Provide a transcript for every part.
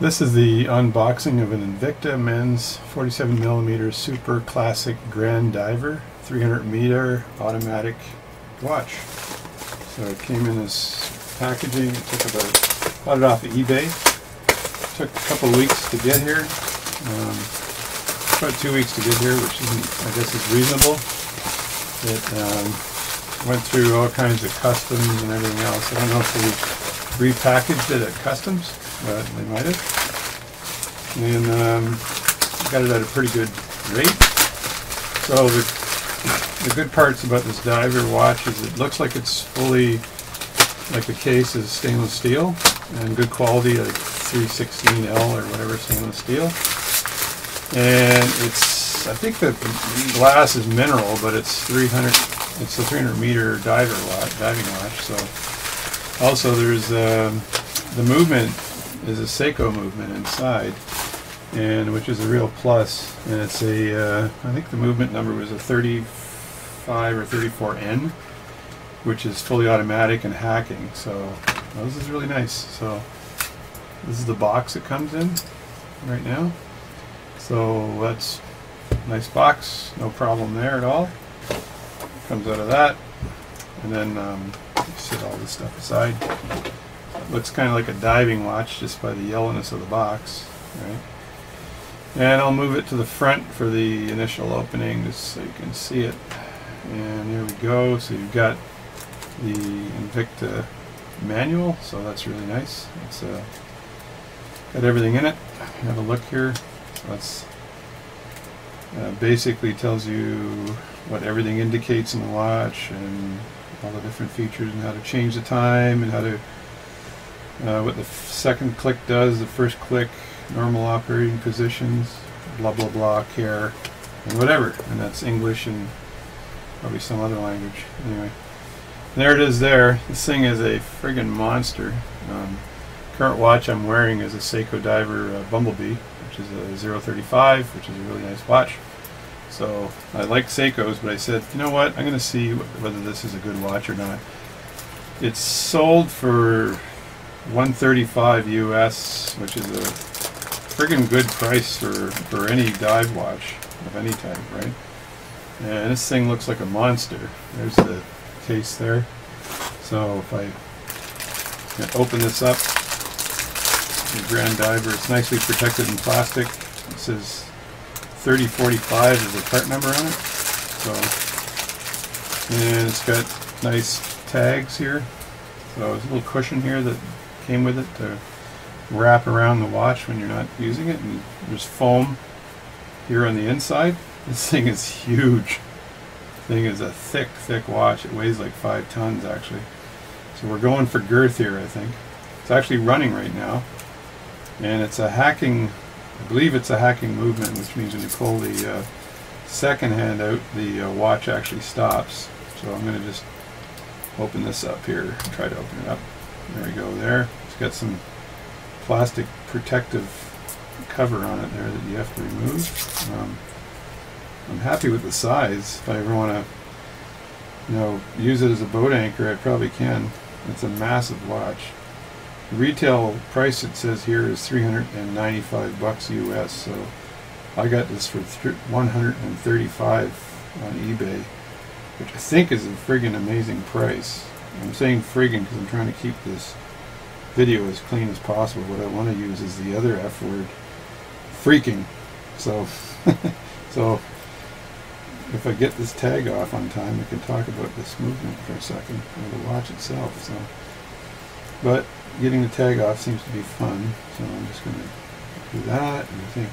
This is the unboxing of an Invicta men's 47mm super classic grand diver 300-meter automatic watch. So it came in this packaging. It took bought it off of eBay. It took a couple of weeks to get here. About 2 weeks to get here, which isn't, I guess, is reasonable. It went through all kinds of customs and everything else. I don't know if they repackaged it at customs, but they might have. And got it at a pretty good rate. So the good parts about this diver watch is it looks like it's fully, like the case is stainless steel and good quality, like 316L or whatever stainless steel. And it's, I think the glass is mineral, but it's 300. It's a 300-meter diving watch. So also there's the movement is a Seiko movement inside, and which is a real plus. And it's a I think the movement number was a 35 or 34N, which is fully automatic and hacking. So this is really nice. So this is the box it comes in right now. So that's a nice box, no problem there at all. Comes out of that, and then set all this stuff aside. It looks kind of like a diving watch just by the yellowness of the box, right? And I'll move it to the front for the initial opening just so you can see it. And there we go. So you've got the Invicta manual, so that's really nice. It's got everything in it. Have a look here. So that's basically tells you what everything indicates in the watch and all the different features and how to change the time and how to what the second click does, the first click, normal operating positions, blah blah blah, care, and whatever. And that's English and probably some other language. Anyway, there it is there. This thing is a friggin' monster. Current watch I'm wearing is a Seiko Diver Bumblebee, which is a 035, which is a really nice watch. So I like Seikos, but I said, you know what, I'm going to see whether this is a good watch or not. It's sold for $135 US, which is a friggin' good price for any dive watch of any type, right? And this thing looks like a monster. There's the case there. So if I open this up, the Grand Diver, it's nicely protected in plastic. It says 3045 is the part number on it. So, and it's got nice tags here. So there's a little cushion here that came with it to wrap around the watch when you're not using it. And there's foam here on the inside. This thing is huge. This thing is a thick, thick watch. It weighs like 5 tons actually. So we're going for girth here, I think. It's actually running right now. And it's a hacking, I believe it's a hacking movement, which means when you pull the second hand out, the watch actually stops. So I'm going to just open this up here, try to open it up. There we go there. It's got some plastic protective cover on it there that you have to remove. I'm happy with the size. If I ever want to, use it as a boat anchor, I probably can. It's a massive watch. The retail price it says here is $395 US, so I got this for $135 on eBay, which I think is a friggin' amazing price. I'm saying friggin' because I'm trying to keep this video as clean as possible. What I want to use is the other F word, freaking. So, so if I get this tag off on time, I can talk about this movement for a second, or the watch itself. So, but getting the tag off seems to be fun, so I'm just going to do that, and I think,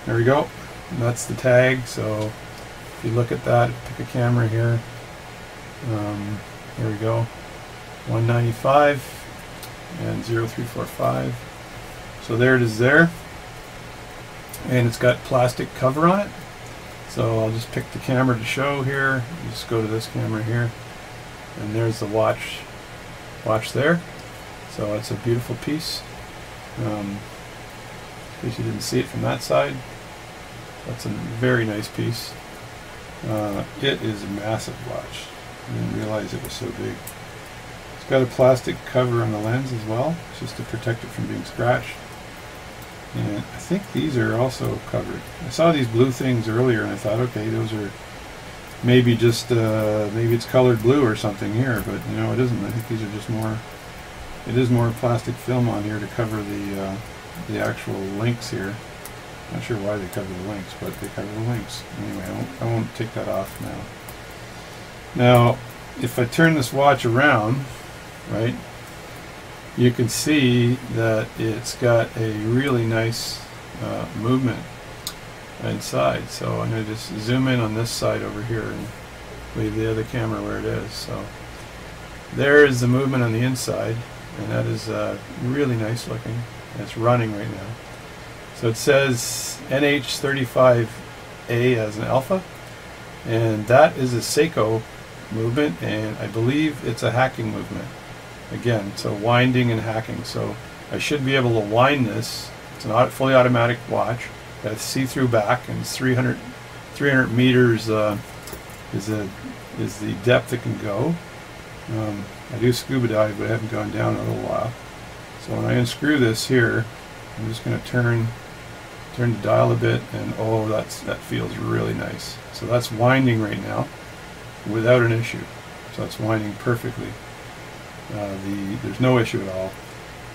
there we go, that's the tag. So if you look at that, pick a camera here, there we go, 195 and 0345, so there it is there, and it's got plastic cover on it. So I'll just pick the camera to show here, just go to this camera here, and there's the watch there. So it's a beautiful piece. In case you didn't see it from that side, that's a very nice piece. It is a massive watch. I didn't realize it was so big. It's got a plastic cover on the lens as well, just to protect it from being scratched. And I think these are also covered. I saw these blue things earlier and I thought, okay, those are maybe just maybe it's colored blue or something here, but you know, it isn't. I think these are just more, it is more plastic film on here to cover the actual links here. Not sure why they cover the links, but they cover the links. Anyway, I won't take that off now. Now, if I turn this watch around, right, you can see that it's got a really nice movement inside. So I'm going to just zoom in on this side over here and leave the other camera where it is. So there is the movement on the inside, and that is really nice looking. It's running right now. So it says NH35A as an alpha, and that is a Seiko movement, and I believe it's a hacking movement. Again, so winding and hacking. So I should be able to wind this. It's a fully automatic watch. Got a see-through back, and it's 300 meters is the depth it can go. I do scuba dive, but I haven't gone down in a little while. So when I unscrew this here, I'm just going to turn the dial a bit, and oh, that feels really nice. So that's winding right now without an issue. So it's winding perfectly. There's no issue at all.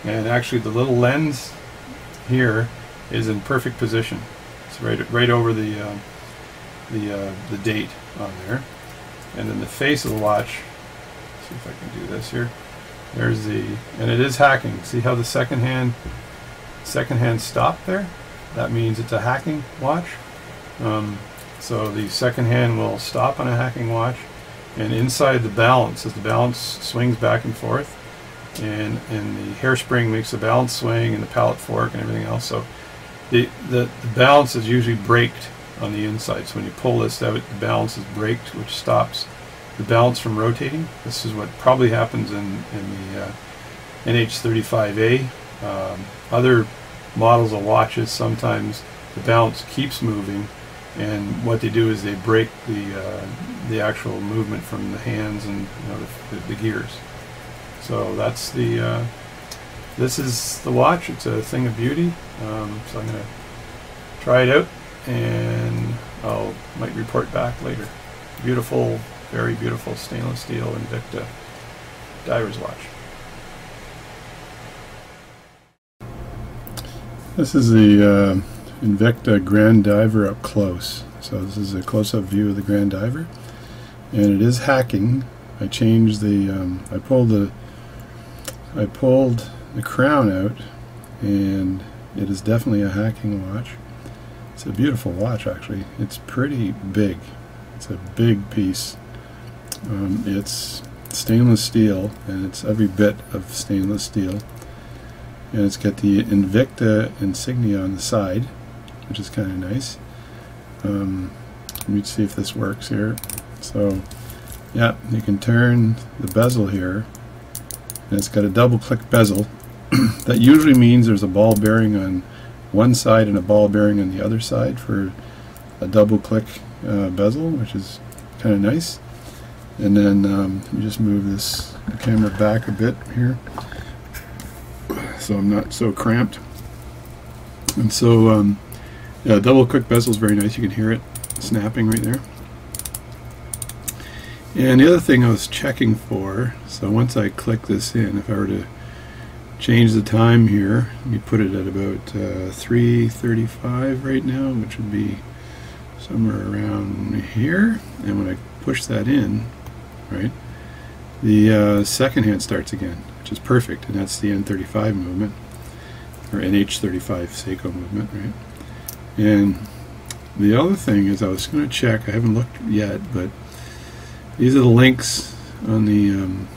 And actually, the little lens here is in perfect position. It's right over the date on there. And then the face of the watch. See if I can do this here. There's and it is hacking. See how the second hand stopped there? That means it's a hacking watch. So the second hand will stop on a hacking watch, and inside the balance, as the balance swings back and forth, and the hairspring makes the balance swing, and the pallet fork and everything else. So the balance is usually braked on the inside. So when you pull this out, the balance is braked, which stops the balance from rotating. This is what probably happens in the NH35A. Other models of watches, sometimes the balance keeps moving, and what they do is they break the actual movement from the hands and the gears. So that's this is the watch. It's a thing of beauty. So I'm going to try it out, and might report back later. Beautiful, very beautiful stainless steel Invicta diver's watch. This is the Invicta Grand Diver up close. So this is a close-up view of the Grand Diver, and it is hacking. I changed I pulled the crown out, and it is definitely a hacking watch. It's a beautiful watch, actually. It's pretty big. It's a big piece. It's stainless steel, and it's every bit of stainless steel. And it's got the Invicta insignia on the side, which is kind of nice. Let me see if this works here. So, yeah, you can turn the bezel here, and it's got a double-click bezel. That usually means there's a ball bearing on one side and a ball bearing on the other side for a double-click bezel, which is kind of nice. And then let me just move the camera back a bit here, so I'm not so cramped. And so, yeah, double quick bezel is very nice. You can hear it snapping right there. And the other thing I was checking for, so once I click this in, if I were to change the time here, let me put it at about 3:35 right now, which would be somewhere around here. And when I push that in, right, the second hand starts again, which is perfect, and that's the N35 movement, or NH35 Seiko movement, right? And the other thing is, I was going to check, I haven't looked yet, but these are the links on the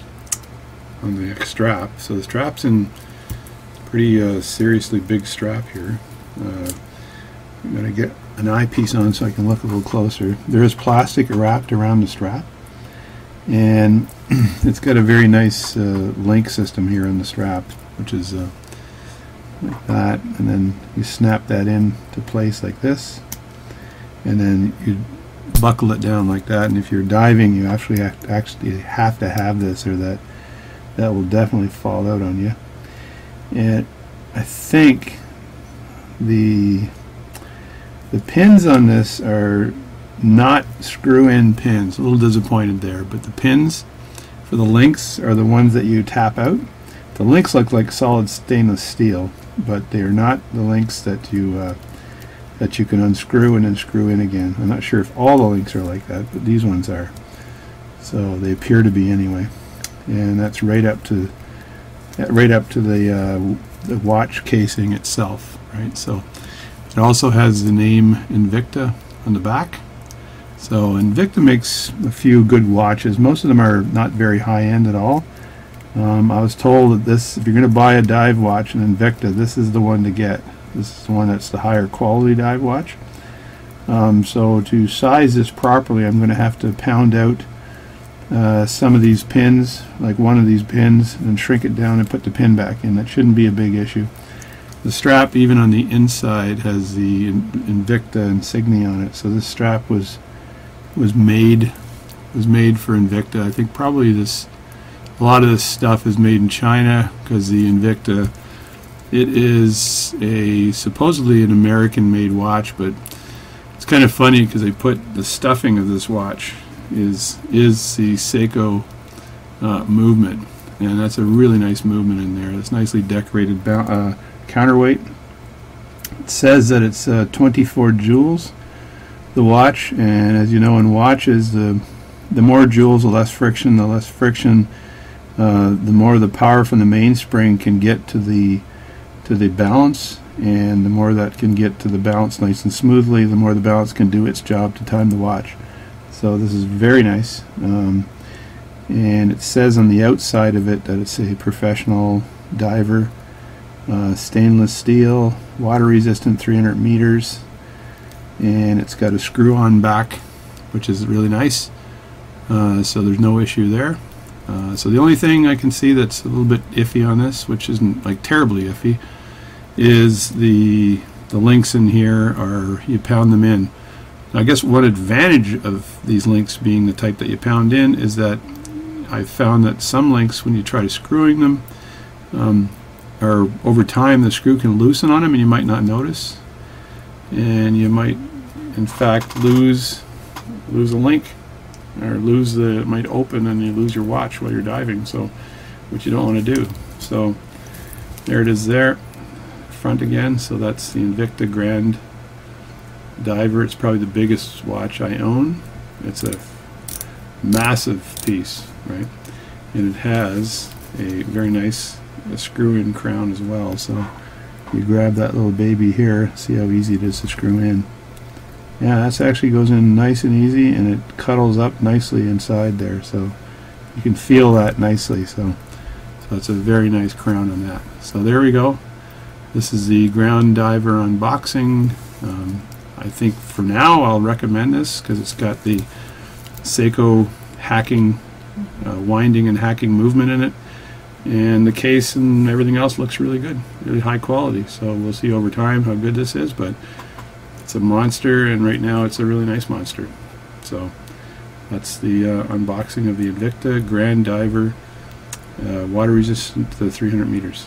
strap. So the strap's in pretty seriously big strap here. I'm going to get an eyepiece on so I can look a little closer. There is plastic wrapped around the strap, and it's got a very nice link system here on the strap, which is like that, and then you snap that into place like this, and then you buckle it down like that. And if you're diving, you actually have to have this, or that will definitely fall out on you. And I think the pins on this are not screw-in pins. A little disappointed there, but the pins for the links are the ones that you tap out. The links look like solid stainless steel, but they are not the links that you can unscrew and then screw in again. I'm not sure if all the links are like that, but these ones are. So they appear to be anyway. And that's right up to the watch casing itself, right? So it also has the name Invicta on the back. So Invicta makes a few good watches. Most of them are not very high-end at all. I was told that this, if you're going to buy a dive watch, an Invicta, this is the one to get. This is the one that's the higher quality dive watch. So to size this properly, I'm going to have to pound out some of these pins, like one of these pins, and shrink it down and put the pin back in. That shouldn't be a big issue. The strap, even on the inside, has the Invicta insignia on it. So this strap was made for Invicta. I think probably a lot of this stuff is made in China, because the Invicta, it is supposedly an American-made watch, but it's kind of funny because they put the stuffing of this watch is the Seiko movement, and that's a really nice movement in there. It's nicely decorated counterweight. It says that it's 24 jewels, the watch, and as you know, in watches, the more jewels, the less friction. The less friction, the more the power from the mainspring can get to the balance, and the more that can get to the balance nice and smoothly, the more the balance can do its job to time the watch. So this is very nice, and it says on the outside of it that it's a professional diver, stainless steel, water resistant, 300 meters, and it's got a screw-on back, which is really nice. So there's no issue there. So the only thing I can see that's a little bit iffy on this, which isn't like terribly iffy, is the links in here are, you pound them in. I guess one advantage of these links being the type that you pound in is that I've found that some links, when you try screwing them, or over time the screw can loosen on them and you might not notice, and you might in fact lose a link, or it might open and you lose your watch while you're diving, so which you don't want to do. So there it is there, front again. So that's the Invicta Grand Diver. It's probably the biggest watch I own. It's a massive piece, right? And it has a very nice screw-in crown as well. So you grab that little baby here, see how easy it is to screw in. Yeah, that actually goes in nice and easy, and it cuddles up nicely inside there, so you can feel that nicely. So it's a very nice crown on that. So there we go. This is the Ground Diver unboxing. I think for now I'll recommend this because it's got the Seiko hacking, winding and hacking movement in it, and the case and everything else looks really good, really high quality. So we'll see over time how good this is, but it's a monster, and right now it's a really nice monster. So that's the unboxing of the Invicta Grand Diver, water resistant to 300 meters.